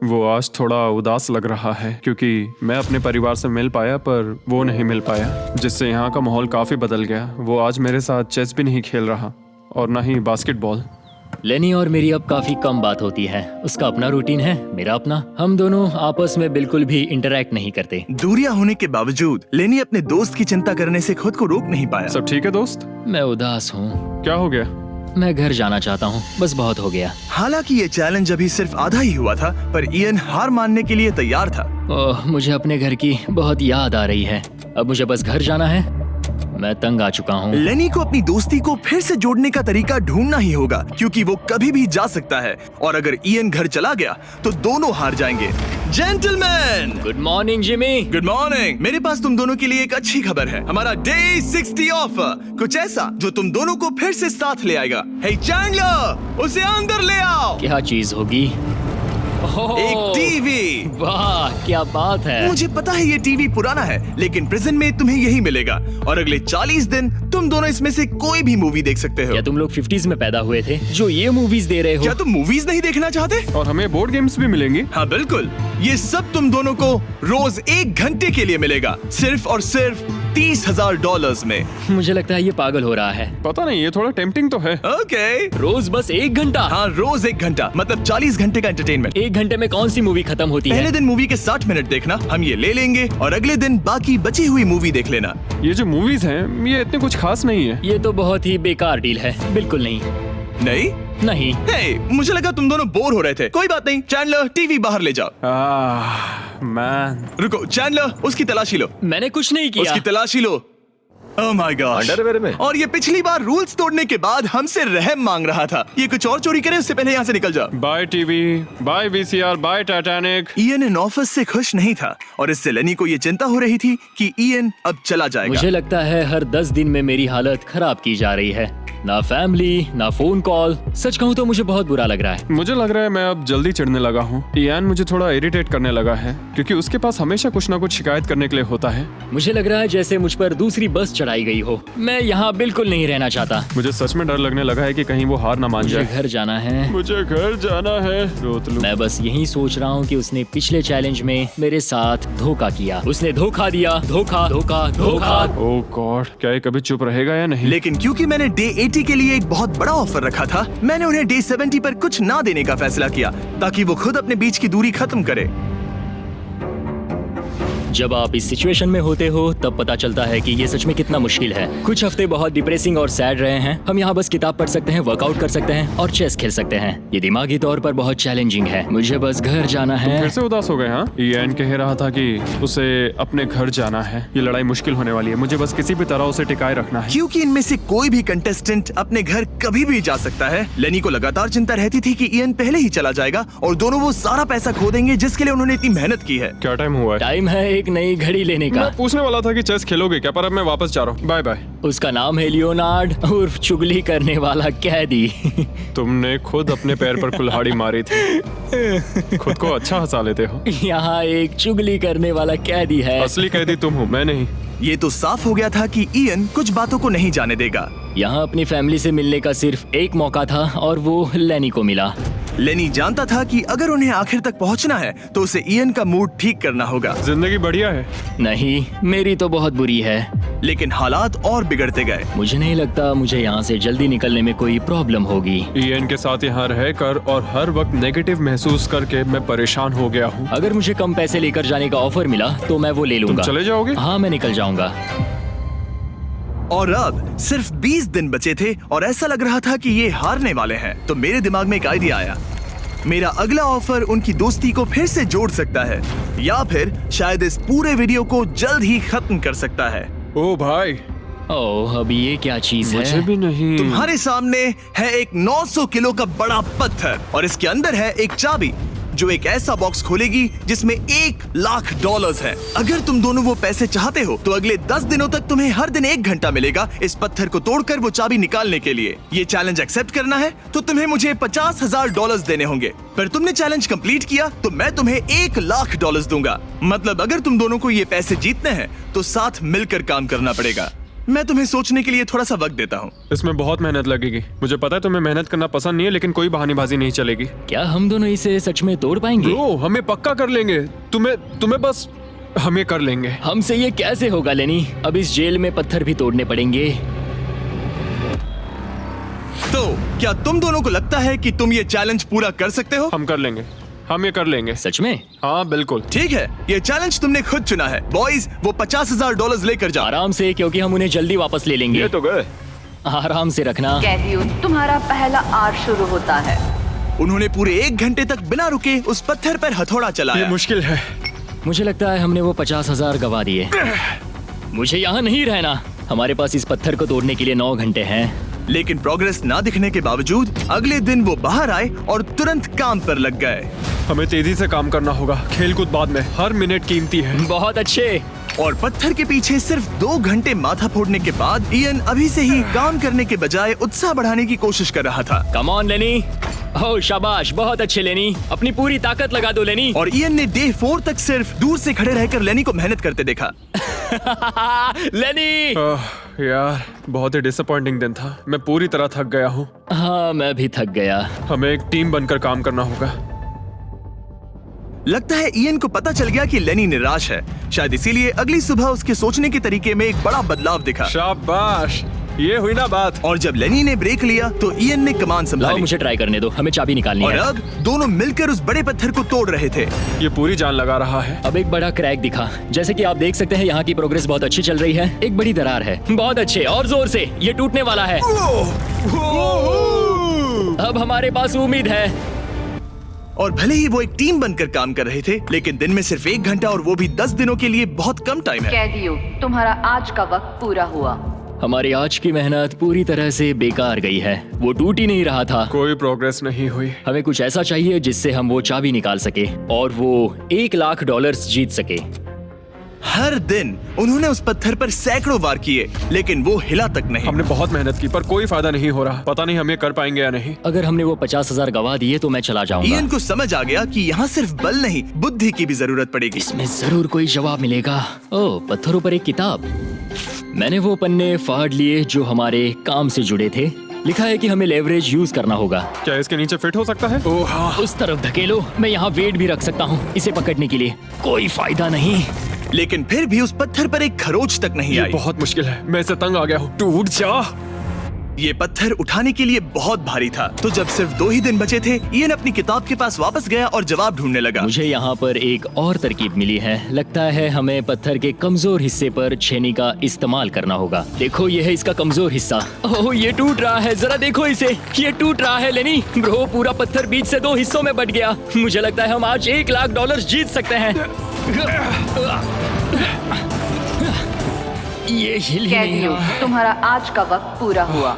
वो आज थोड़ा उदास लग रहा है क्योंकि मैं अपने परिवार से मिल पाया पर वो नहीं मिल पाया, जिससे यहाँ का माहौल काफी बदल गया। वो आज मेरे साथ चेस भी नहीं खेल रहा और ना ही बास्केटबॉल। लेनी और मेरी अब काफी कम बात होती है। उसका अपना रूटीन है, मेरा अपना। हम दोनों आपस में बिल्कुल भी इंटरैक्ट नहीं करते। दूरियां होने के बावजूद लेनी अपने दोस्त की चिंता करने से खुद को रोक नहीं पाया। सब ठीक है दोस्त? मैं उदास हूँ। क्या हो गया? मैं घर जाना चाहता हूँ, बस बहुत हो गया। हालांकि ये चैलेंज अभी सिर्फ आधा ही हुआ था, पर इयन हार मानने के लिए तैयार था। ओह, मुझे अपने घर की बहुत याद आ रही है। अब मुझे बस घर जाना है। मैं तंग आ चुका हूँ। लेनी को अपनी दोस्ती को फिर से जोड़ने का तरीका ढूंढना ही होगा, क्योंकि वो कभी भी जा सकता है और अगर इयन घर चला गया तो दोनों हार जाएंगे। Gentleman, good morning Jimmy. Good morning. मेरे पास तुम दोनों के लिए एक अच्छी खबर है। हमारा डे 60 ऑफर, कुछ ऐसा जो तुम दोनों को फिर से साथ ले आएगा। हे चैंडलर, उसे अंदर ले आओ। क्या चीज होगी? ओह, एक टीवी। वाह, क्या बात है। मुझे पता है ये टीवी पुराना है, लेकिन प्रिजन में तुम्हें यही मिलेगा और अगले 40 दिन तुम दोनों इसमें से कोई भी मूवी देख सकते हो। क्या तुम लोग 50s में पैदा हुए थे जो ये मूवीज दे रहे हो? क्या तुम मूवीज नहीं देखना चाहते? और हमें बोर्ड गेम्स भी मिलेंगी। हाँ बिल्कुल, ये सब तुम दोनों को रोज 1 घंटे के लिए मिलेगा, सिर्फ और सिर्फ $30,000 में। मुझे लगता है ये पागल हो रहा है। पता नहीं, ये थोड़ा टेम्पटिंग तो है। ओके। रोज बस 1 घंटा? हाँ, रोज 1 घंटा, मतलब 40 घंटे का एंटरटेनमेंट। 1 घंटे में कौन सी मूवी खत्म होती पहले है? दिन मूवी के 60 मिनट देखना, हम ये ले लेंगे और अगले दिन बाकी बची हुई मूवी देख लेना। ये जो मूवीज हैं ये इतने कुछ खास नहीं है। ये तो बहुत ही बेकार डील है। बिल्कुल नहीं। नहीं? नहीं। हे, मुझे लगा तुम दोनों बोर हो रहे थे। कोई बात नहीं, चैंडलर टीवी बाहर ले जाओ। मैन, रुको चैंडलर, उसकी तलाशी लो। मैंने कुछ नहीं किया। उसकी तलाशी लो। Oh my gosh। अंडरवेयर में? और ये पिछली बार रूल्स तोड़ने के बाद हमसे रहम मांग रहा था। ये कुछ और चोरी करे उससे पहले यहाँ से निकल जा। Bye TV, bye VCR, bye Titanic. Ian इन ऑफिस से खुश नहीं था और इससे लेनी को ये चिंता हो रही थी कि इयन अब चला जाएगा। मुझे लगता है हर 10 दिन में मेरी हालत खराब की जा रही है। ना फैमिली, ना फोन कॉल। सच कहूँ तो मुझे बहुत बुरा लग रहा है। मुझे लग रहा है मैं अब जल्दी चिढ़ने लगा हूँ। इयान मुझे थोड़ा इरिटेट करने लगा है क्योंकि उसके पास हमेशा कुछ ना कुछ शिकायत करने के लिए होता है। मुझे लग रहा है जैसे मुझ पर दूसरी बस चढ़ाई गई हो। मैं यहाँ बिल्कुल नहीं रहना चाहता। मुझे सच में डर लगने लगा है कि कहीं वो हार ना मान मुझे जाए। घर जाना है। मुझे घर जाना है। रोतलू। मैं बस यही सोच रहा हूँ कि उसने पिछले चैलेंज में मेरे साथ धोखा किया। उसने धोखा दिया। धोखा धोखा धोखा। ओह गॉड, क्या ये कभी चुप रहेगा या नहीं? लेकिन क्योंकि मैंने डे 80 के लिए एक बहुत बड़ा ऑफर रखा था, मैंने उन्हें डे 70 पर कुछ ना देने का फैसला किया ताकि वो खुद अपने बीच की दूरी खत्म करे। जब आप इस सिचुएशन में होते हो तब पता चलता है कि ये सच में कितना मुश्किल है। कुछ हफ्ते बहुत डिप्रेसिंग और सैड रहे हैं। हम यहाँ बस किताब पढ़ सकते हैं, वर्कआउट कर सकते हैं और चेस खेल सकते हैं। ये दिमागी तौर पर बहुत चैलेंजिंग है। मुझे बस घर जाना है। फिर से उदास हो गए? हाँ, इयान कह रहा था कि उसे अपने घर जाना है। ये लड़ाई मुश्किल होने वाली है। मुझे बस किसी भी तरह उसे टिकाए रखना है। क्योंकि इनमें से कोई भी कंटेस्टेंट अपने घर कभी भी जा सकता है। लेनी को लगातार चिंता रहती थी कि इयान पहले ही चला जाएगा और दोनों वो सारा पैसा खो देंगे जिसके लिए उन्होंने इतनी मेहनत की है। क्या टाइम हुआ है? टाइम है एक नई घड़ी लेने का। मैं पूछने वाला था कि चेस खेलोगे क्या, पर अब मैं वापस जा रहा हूँ। Bye bye. उसका नाम है लियोनार्ड उर्फ चुगली करने वाला कैदी। तुमने खुद अपने पैर पर कुल्हाड़ी मारी थी। खुद को अच्छा हंसा लेते हो। यहाँ एक चुगली करने वाला कैदी है। असली कैदी तुम हो, मैं नहीं। ये तो साफ हो गया था कि इयन कुछ बातों को नहीं जाने देगा। यहाँ अपनी फैमिली से मिलने का सिर्फ एक मौका था और वो लेनी को मिला। लेनी जानता था कि अगर उन्हें आखिर तक पहुंचना है तो उसे इयन का मूड ठीक करना होगा। जिंदगी बढ़िया है। नहीं, मेरी तो बहुत बुरी है। लेकिन हालात और बिगड़ते गए। मुझे नहीं लगता मुझे यहाँ से जल्दी निकलने में कोई प्रॉब्लम होगी। इयान के साथ यहाँ रहकर और हर वक्त नेगेटिव महसूस करके मैं परेशान हो गया हूँ। अगर मुझे कम पैसे लेकर जाने का ऑफर मिला तो मैं वो ले लूंगा। चले जाओगे? हाँ, मैं निकल जाऊंगा। और अब सिर्फ 20 दिन बचे थे और ऐसा लग रहा था कि ये हारने वाले हैं। तो मेरे दिमाग में एक आइडिया आया। मेरा अगला ऑफर उनकी दोस्ती को फिर से जोड़ सकता है या फिर शायद इस पूरे वीडियो को जल्द ही खत्म कर सकता है। ओ भाई, ओह, अब ये क्या चीज मुझे है? भी नहीं। तुम्हारे सामने है एक 900 किलो का बड़ा पत्थर और इसके अंदर है एक चाबी जो एक ऐसा बॉक्स खोलेगी जिसमें $1,00,000 है। अगर तुम दोनों वो पैसे चाहते हो तो अगले 10 दिनों तक तुम्हें हर दिन 1 घंटा मिलेगा इस पत्थर को तोड़कर वो चाबी निकालने के लिए। ये चैलेंज एक्सेप्ट करना है तो तुम्हें मुझे $50,000 देने होंगे। पर तुमने चैलेंज कंप्लीट किया तो मैं तुम्हें $1,00,000 दूंगा। मतलब अगर तुम दोनों को ये पैसे जीतने हैं तो साथ मिलकर काम करना पड़ेगा। मैं तुम्हें सोचने के लिए थोड़ा सा वक्त देता हूँ। इसमें बहुत मेहनत लगेगी। मुझे पता है तुम्हें मेहनत करना पसंद नहीं है, लेकिन कोई बहानेबाजी नहीं चलेगी। क्या हम दोनों इसे सच में तोड़ पाएंगे? ब्रो, हमें पक्का कर लेंगे। तुम्हें बस हम ये कर लेंगे। हमसे ये कैसे होगा लेनी? अब इस जेल में पत्थर भी तोड़ने पड़ेंगे। तो क्या तुम दोनों को लगता है कि तुम ये चैलेंज पूरा कर सकते हो? हम कर लेंगे। हम ये कर लेंगे। सच में? हाँ बिल्कुल। ठीक है, ये चैलेंज तुमने खुद चुना है। बॉयज, वो $50,000 लेकर जाओ। आराम से, क्योंकि हम उन्हें जल्दी वापस ले लेंगे। ये तो गए। आराम से रखना। कैदियों, तुम्हारा पहला आर शुरू होता है। उन्होंने पूरे 1 घंटे तक बिना रुके उस पत्थर पर हथौड़ा ये चलाया। मुश्किल है। मुझे लगता है हमने वो 50,000 गवा दिए। मुझे यहाँ नहीं रहना। हमारे पास इस पत्थर को तोड़ने के लिए 9 घंटे हैं। लेकिन प्रोग्रेस ना दिखने के बावजूद अगले दिन वो बाहर आए और तुरंत काम पर लग गए। हमें तेजी से काम करना होगा। खेलकूद बाद में, हर मिनट कीमती है। बहुत अच्छे। और पत्थर के पीछे सिर्फ 2 घंटे माथा फोड़ने के बाद इयन अभी से ही काम करने के बजाय उत्साह बढ़ाने की कोशिश कर रहा था। कम ऑन लेनी। ओह शाबाश, बहुत अच्छे लेनी। अपनी पूरी ताकत लगा दो लेनी। और इयन ने डे 4 तक सिर्फ दूर से खड़े रहकर लेनी को मेहनत करते देखा। लेनी। यार, बहुत ही डिसअपॉइंटिंग दिन था। मैं पूरी तरह थक गया हूँ। हाँ, मैं भी थक गया। हमें एक टीम बनकर काम करना होगा। लगता है इयन को पता चल गया कि लेनी निराश है। शायद इसीलिए अगली सुबह उसके सोचने के तरीके में एक बड़ा बदलाव दिखा। शाबाश, ये हुई ना बात। और जब लेनी ने ब्रेक लिया तो इयन ने कमान लाओ, संभाली। मुझे ट्राई करने दो। हमें चाबी निकालनी और है। अब दोनों मिलकर उस बड़े पत्थर को तोड़ रहे थे। ये पूरी जान लगा रहा है। अब एक बड़ा क्रैक दिखा। जैसे कि आप देख सकते हैं, यहाँ की प्रोग्रेस बहुत अच्छी चल रही है। एक बड़ी दरार है। बहुत अच्छे, और जोर से। ये टूटने वाला है। अब हमारे पास उम्मीद है। और भले ही वो एक टीम बनकर काम कर रहे थे, लेकिन दिन में सिर्फ 1 घंटा और वो भी 10 दिनों के लिए बहुत कम टाइम है। कैदियों, तुम्हारा आज का वक्त पूरा हुआ। हमारी आज की मेहनत पूरी तरह से बेकार गई है। वो टूट ही नहीं रहा था। कोई प्रोग्रेस नहीं हुई। हमें कुछ ऐसा चाहिए जिससे हम वो चाबी निकाल सके और वो $1,00,000 जीत सके। हर दिन उन्होंने उस पत्थर पर सैकड़ों वार किए, लेकिन वो हिला तक नहीं। हमने बहुत मेहनत की पर कोई फायदा नहीं हो रहा। पता नहीं हम ये कर पाएंगे या नहीं। अगर हमने वो 50,000 गवा दिए तो मैं चला जाऊंगा। इयन को समझ आ गया कि यहाँ सिर्फ बल नहीं, बुद्धि की भी जरूरत पड़ेगी। इसमें जरूर कोई जवाब मिलेगा। ओह, पत्थरों पर एक किताब। मैंने वो पन्ने फाड़ लिए जो हमारे काम से जुड़े थे। लिखा है कि हमें लेवरेज यूज करना होगा। क्या इसके नीचे फिट हो सकता है? ओह हाँ। उस तरफ धकेलो, मैं यहाँ वेट भी रख सकता हूँ इसे पकड़ने के लिए। कोई फायदा नहीं। लेकिन फिर भी उस पत्थर पर एक खरोच तक नहीं ये आई। बहुत मुश्किल है, मैं इससे तंग आ गया हूँ। टूट जा। ये पत्थर उठाने के लिए बहुत भारी था। तो जब सिर्फ 2 ही दिन बचे थे, इयन अपनी किताब के पास वापस गया और जवाब ढूंढने लगा। मुझे यहाँ पर एक और तरकीब मिली है। लगता है हमें पत्थर के कमजोर हिस्से पर छेनी का इस्तेमाल करना होगा। देखो, ये है इसका कमजोर हिस्सा। ओह, ये टूट रहा है, जरा देखो इसे। ये टूट रहा है लेनी। ब्रो, पूरा पत्थर बीच से 2 हिस्सों में बट गया। मुझे लगता है हम आज $1,00,000 जीत सकते हैं। ये हिल ही नहीं कैदियों, रहा। तुम्हारा आज का वक्त पूरा हुआ।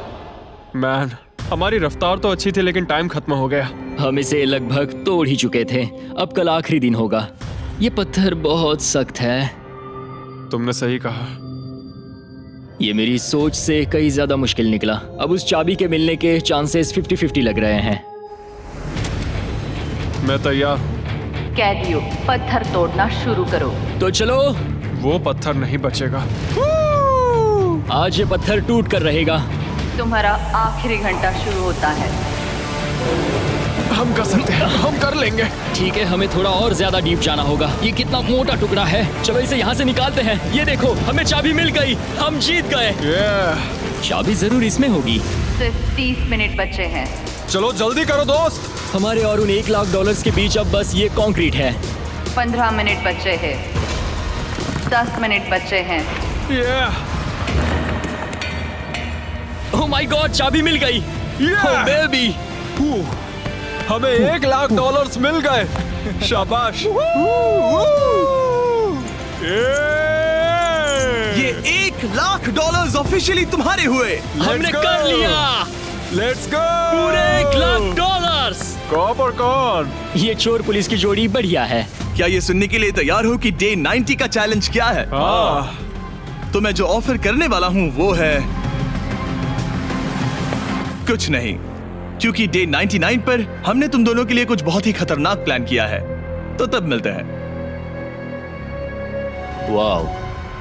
मैन, हमारी रफ्तार तो अच्छी थी लेकिन टाइम खत्म हो गया। हम इसे लगभग तोड़ ही चुके थे। अब कल आखिरी दिन होगा। ये पत्थर बहुत सख्त है। तुमने सही कहा। ये मेरी सोच से कई ज्यादा मुश्किल निकला। अब उस चाबी के मिलने के चांसेस 50-50 लग रहे हैं। मैं तैयार हूँ। कैदियों, पत्थर तोड़ना शुरू करो। तो चलो, वो पत्थर नहीं बचेगा। आज ये पत्थर टूट कर रहेगा। तुम्हारा आखिरी घंटा शुरू होता है। हम कर सकते हैं, हम कर लेंगे। ठीक है, हमें थोड़ा और ज्यादा डीप जाना होगा। ये कितना मोटा टुकड़ा है। चलो इसे यहाँ से निकालते हैं। ये देखो, हमें चाबी मिल गई। हम जीत गए। चाबी जरूर इसमें होगी। सिर्फ 30 मिनट बचे हैं। चलो जल्दी करो दोस्त। हमारे और उन $1,00,000 के बीच अब बस ये कंक्रीट है। 15 मिनट बचे हैं। 10 मिनट बचे हैं। ओह माय गॉड, चाबी मिल गई। ओह बेबी, हमें $1,00,000 मिल गए। शाबाश। ये $1,00,000 ऑफिशियली तुम्हारे हुए। हमने कर लिया। Let's go. पूरे $1,00,000। कॉप और कौन? ये चोर पुलिस की जोड़ी बढ़िया है। क्या ये सुनने के लिए तैयार हो कि डे 90 का चैलेंज क्या है? तो मैं जो ऑफर करने वाला हूँ वो है कुछ नहीं, क्योंकि डे 99 पर हमने तुम दोनों के लिए कुछ बहुत ही खतरनाक प्लान किया है। तो तब मिलते हैं। वाओ,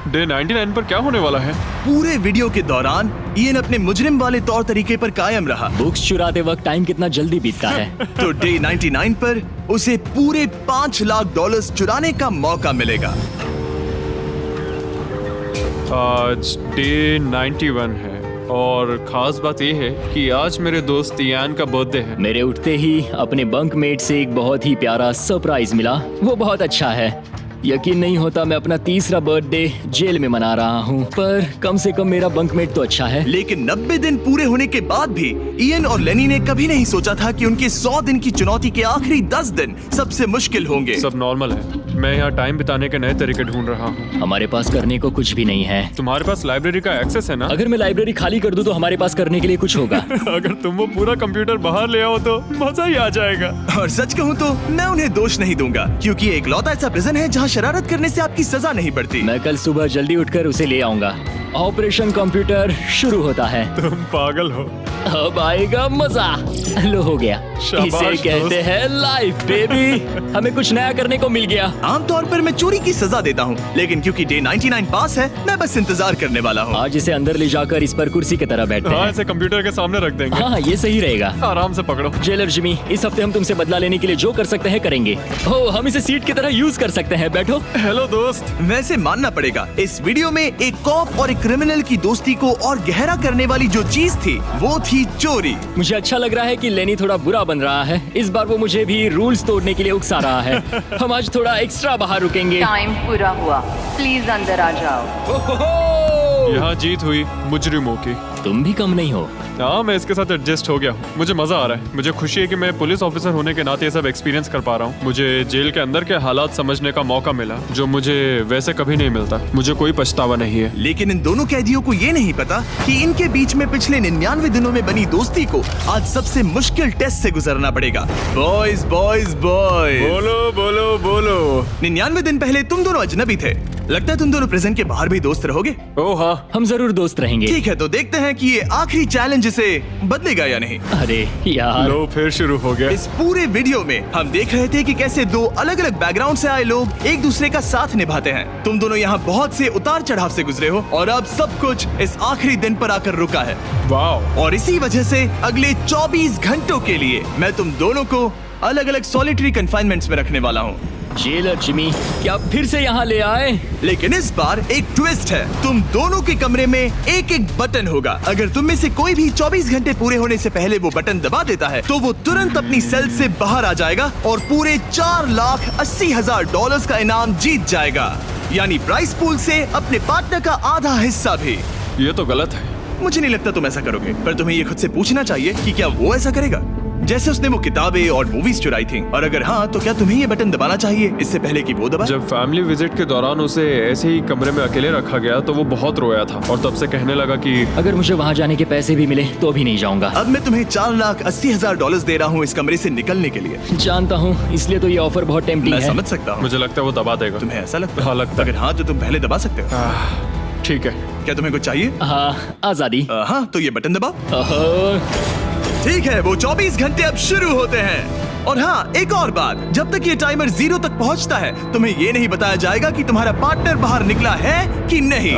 डे 99 पर क्या होने वाला है? पूरे वीडियो के दौरान इयन अपने मुजरिम वाले तौर तरीके पर कायम रहा। बुक्स चुराते वक्त टाइम कितना जल्दी बीतता है। तो डे 99 पर उसे पूरे $5,00,000 चुराने का मौका मिलेगा। आज डे 91 है और खास बात यह है कि आज मेरे दोस्त इयान का बर्थडे है। मेरे उठते ही अपने बंकमेट से एक बहुत ही प्यारा सरप्राइज मिला। वो बहुत अच्छा है। यकीन नहीं होता मैं अपना 3रा बर्थडे जेल में मना रहा हूँ, पर कम से कम मेरा बंकमेट तो अच्छा है। लेकिन 90 दिन पूरे होने के बाद भी इयन और लेनी ने कभी नहीं सोचा था कि उनके 100 दिन की चुनौती के आखिरी 10 दिन सबसे मुश्किल होंगे। सब नॉर्मल है। मैं यहाँ टाइम बिताने के नए तरीके ढूंढ रहा हूँ। हमारे पास करने को कुछ भी नहीं है। तुम्हारे पास लाइब्रेरी का एक्सेस है ना? अगर मैं लाइब्रेरी खाली कर दूं तो हमारे पास करने के लिए कुछ होगा। अगर तुम वो पूरा कंप्यूटर बाहर ले आओ तो मजा ही आ जाएगा। और सच कहूँ तो मैं उन्हें दोष नहीं दूंगा, क्योंकि ये इकलौता ऐसा प्रिजन है जहाँ शरारत करने से आपकी सजा नहीं पड़ती। मैं कल सुबह जल्दी उठकर उसे ले आऊंगा। ऑपरेशन कंप्यूटर शुरू होता है। तुम पागल हो। अब आएगा मजा। लो, हो गया। शाबाश इसे कहते दोस्त। हैं लाइफ बेबी। हमें कुछ नया करने को मिल गया। आमतौर पर मैं चोरी की सजा देता हूँ, लेकिन क्योंकि डे 99 पास है, मैं बस इंतजार करने वाला हूँ। आज इसे अंदर ले जाकर इस पर कुर्सी की तरह बैठते हाँ, हैं। इसे कंप्यूटर के सामने रख देंगे। हाँ, ये सही रहेगा। आराम से पकड़ो। जेलर जिमी, इस हफ्ते हम तुमसे बदला लेने के लिए जो कर सकते हैं करेंगे। ओ, हम इसे सीट की तरह यूज कर सकते हैं। बैठो। हेलो दोस्त। वैसे मानना पड़ेगा, इस वीडियो में एक कॉप और एक क्रिमिनल की दोस्ती को और गहरा करने वाली जो चीज थी वो थी चोरी। मुझे अच्छा लग रहा है कि लेनी थोड़ा बुरा बन रहा है। इस बार वो मुझे भी रूल्स तोड़ने के लिए उकसा रहा है। हम आज थोड़ा एक्स्ट्रा बाहर रुकेंगे। टाइम पूरा हुआ। प्लीज अंदर आ जाओ। यहाँ जीत हुई मुजरिमों की। तुम भी कम नहीं हो। हाँ, मैं इसके साथ एडजस्ट हो गया हूँ। मुझे मजा आ रहा है। मुझे खुशी है कि मैं पुलिस ऑफिसर होने के नाते ये सब एक्सपीरियंस कर पा रहा हूँ। मुझे जेल के अंदर के हालात समझने का मौका मिला, जो मुझे वैसे कभी नहीं मिलता। मुझे कोई पछतावा नहीं है। लेकिन इन दोनों कैदियों को ये नहीं पता कि इनके बीच में पिछले 99 दिनों में बनी दोस्ती को आज सबसे मुश्किल टेस्ट से गुजरना पड़ेगा। बॉयज बॉयज बॉयज, बोलो बोलो बोलो। 99 दिन पहले तुम दोनों अजनबी थे। लगता है तुम दोनों प्रिजन के बाहर भी दोस्त रहोगे। ओह हाँ, हम जरूर दोस्त रहेंगे। ठीक है, तो देखते हैं कि ये आखिरी चैलेंज इसे बदलेगा या नहीं। अरे यार, लो फिर शुरू हो गया। इस पूरे वीडियो में हम देख रहे थे कि कैसे दो अलग अलग बैकग्राउंड से आए लोग एक दूसरे का साथ निभाते हैं। तुम दोनों यहाँ बहुत से उतार चढ़ाव से गुजरे हो और अब सब कुछ इस आखिरी दिन पर आकर रुका है। वाह, और इसी वजह से अगले 24 घंटों के लिए मैं तुम दोनों को अलग अलग सॉलिटरी कन्फाइनमेंट्स में रखने वाला हूँ। जेलर जिमी, क्या फिर से यहाँ ले आए? लेकिन इस बार एक ट्विस्ट है। तुम दोनों के कमरे में एक एक बटन होगा। अगर तुम में से कोई भी 24 घंटे पूरे होने से पहले वो बटन दबा देता है तो वो तुरंत अपनी सेल से बाहर आ जाएगा और पूरे $4,80,000 का इनाम जीत जाएगा, यानी प्राइस पूल से अपने पार्टनर का आधा हिस्सा भी। ये तो गलत है। मुझे नहीं लगता तुम ऐसा करोगे, पर तुम्हें ये खुद से पूछना चाहिए कि क्या वो ऐसा करेगा, जैसे उसने वो किताबें और मूवीज चुराई थी। और अगर हाँ, तो क्या तुम्हें ये बटन दबाना चाहिए इससे पहले कि वो दबाए? जब फैमिली विजिट के दौरान उसे ऐसे ही कमरे में अकेले रखा गया तो वो बहुत रोया था और तब से कहने लगा कि अगर मुझे वहाँ जाने के पैसे भी मिले तो भी नहीं जाऊंगा। अब मैं तुम्हें $4,80,000 दे रहा हूँ इस कमरे से निकलने के लिए। जानता हूँ, इसलिए तो ये ऑफर बहुत टेम्पटिंग मैं है। समझ सकता हूँ। मुझे लगता है वो दबा देगा। तुम्हें ऐसा लगता है? हाँ, लगता है। अगर हाँ, तो तुम पहले दबा सकते हो। ठीक है। क्या तुम्हें कुछ चाहिए? हाँ, आजादी। हाँ, तो ये बटन दबाओ। ओहो, ठीक है, वो 24 घंटे अब शुरू होते हैं। और हाँ, एक और बात, जब तक ये टाइमर 0 तक पहुंचता है तुम्हें ये नहीं बताया जाएगा कि तुम्हारा पार्टनर बाहर निकला है कि नहीं।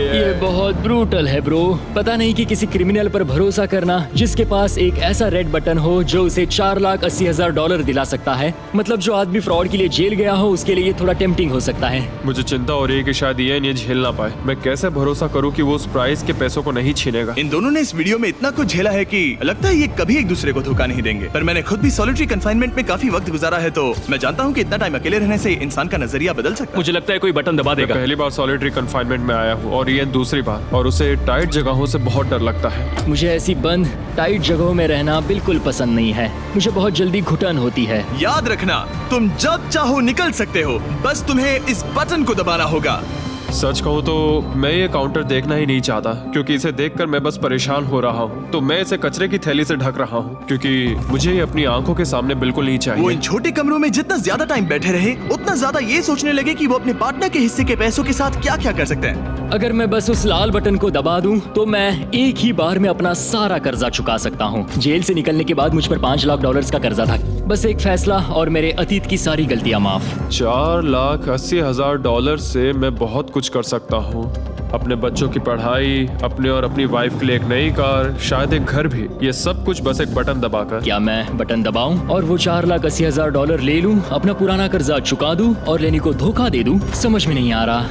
ये बहुत ब्रूटल है ब्रो। पता नहीं कि किसी क्रिमिनल पर भरोसा करना जिसके पास एक ऐसा रेड बटन हो जो उसे $4,80,000 दिला सकता है। मतलब जो आदमी फ्रॉड के लिए जेल गया हो उसके लिए ये थोड़ा टेम्पटिंग हो सकता है। मुझे चिंता हो रही है कि शायद ये झेल ना पाए। मैं कैसे भरोसा करूं कि वो उस प्राइस के पैसों को नहीं छीनेगा। इन दोनों ने इस वीडियो में इतना कुछ झेला है कि लगता है ये कभी एक दूसरे को धोखा नहीं देंगे। पर मैंने खुद भी सॉलिटरी कन्फाइनमेंट में काफी वक्त गुजारा है, तो मैं जानता हूँ कि इतना टाइम अकेले रहने से इंसान का नजरिया बदल सकता है। मुझे लगता है कोई बटन दबा मैं देगा। पहली बार सॉलिटरी कन्फाइनमेंट में आया हूँ और ये दूसरी बार, और उसे टाइट जगहों से बहुत डर लगता है। मुझे ऐसी बंद टाइट जगहों में रहना बिल्कुल पसंद नहीं है। मुझे बहुत जल्दी घुटन होती है। याद रखना, तुम जब चाहो निकल सकते हो, बस तुम्हें इस बटन को दबाना होगा। सच कहूँ तो मैं ये काउंटर देखना ही नहीं चाहता, क्योंकि इसे देखकर मैं बस परेशान हो रहा हूँ। तो मैं इसे कचरे की थैली से ढक रहा हूँ, क्योंकि मुझे ये अपनी आंखों के सामने बिल्कुल नहीं वो चाहिए। इन छोटे कमरों में जितना ज्यादा टाइम बैठे रहे उतना ज्यादा ये सोचने लगे कि वो अपने पार्टनर के हिस्से के पैसों के साथ क्या क्या कर सकते हैं। अगर मैं बस उस लाल बटन को दबा दूं तो मैं एक ही बार में अपना सारा कर्जा चुका सकता हूं। जेल से निकलने के बाद मुझ पर $5 लाख का कर्जा था। बस एक फैसला और मेरे अतीत की सारी गलतियां माफ। $4,80,000 से मैं बहुत कुछ कर सकता हूँ। अपने बच्चों की पढ़ाई, अपने और अपनी वाइफ के लिए एक नई कार, शायद एक घर भी। ये सब कुछ बस एक बटन दबाकर। क्या मैं बटन दबाऊं और वो $4,80,000 ले लूं, अपना पुराना कर्जा चुका दूं और लेनी को धोखा दे दूं? समझ में नहीं आ रहा।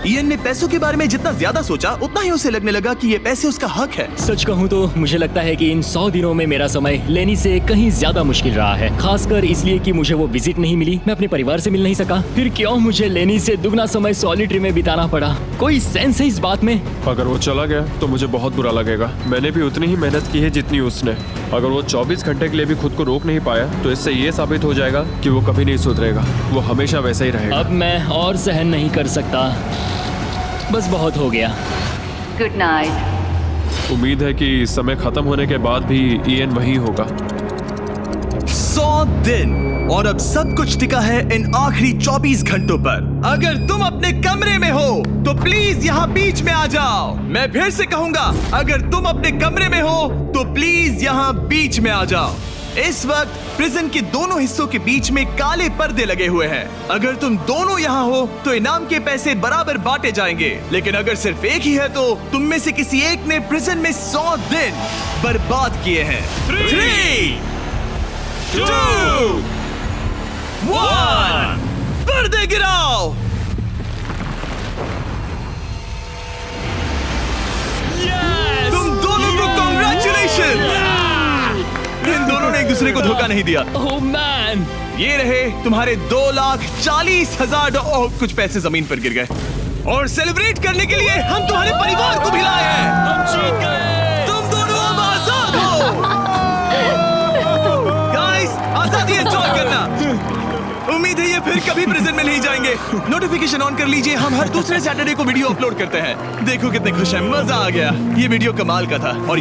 इयन ने पैसों के बारे में जितना ज्यादा सोचा उतना ही उसे लगने लगा कि ये पैसे उसका हक है। सच कहूं तो मुझे लगता है कि इन 100 दिनों में मेरा समय लेनी से कहीं ज्यादा मुश्किल रहा है। खासकर इसलिए कि मुझे वो विजिट नहीं मिली, मैं अपने परिवार से मिल नहीं सका। फिर क्यों मुझे लेनी से दुगना समय सॉलिटरी में बिताना पड़ा? कोई सेंस है इस बात में? अगर वो चला गया तो मुझे बहुत बुरा लगेगा। मैंने भी उतनी ही मेहनत की है जितनी उसने। अगर वो 24 घंटे के लिए भी खुद को रोक नहीं पाया तो इससे ये साबित हो जाएगा कि वो कभी नहीं सुधरेगा। वो हमेशा वैसा ही रहेगा। अब मैं और सहन नहीं कर सकता। बस बहुत हो गया। Good night. उम्मीद है कि समय खत्म होने के बाद भी ईएन वही होगा। 100 दिन और अब सब कुछ टिका है इन आखिरी 24 घंटों पर। अगर तुम अपने कमरे में हो तो प्लीज यहाँ बीच में आ जाओ। मैं फिर से कहूंगा, अगर तुम अपने कमरे में हो तो प्लीज यहाँ बीच में आ जाओ। इस वक्त प्रिजन के दोनों हिस्सों के बीच में काले पर्दे लगे हुए हैं। अगर तुम दोनों यहाँ हो तो इनाम के पैसे बराबर बांटे जाएंगे, लेकिन अगर सिर्फ एक ही है तो तुम में से किसी एक ने प्रिजन में 100 दिन बर्बाद किए हैं। 3, 2, 1, पर्दे गिराओ। तुम दोनों को कांग्रेचुलेशन। इन दोनों ने एक दूसरे को धोखा नहीं दिया। ओह मैन, ये रहे तुम्हारे $2,40,000। कुछ पैसे जमीन पर गिर गए और सेलिब्रेट करने के लिए हम तुम्हारे परिवार को भी लाए हैं। हम जीत गए। तुम दोनों अब आजाद हो। गाइस, आजादी एंजॉय करना। उम्मीद है ये फिर कभी प्रिजन में नहीं जाएंगे। नोटिफिकेशन ऑन कर लीजिए, हम हर दूसरे सैटरडे को वीडियो अपलोड करते हैं। देखो कितने खुश हैं, मजा आ गया। ये वीडियो कमाल का था। और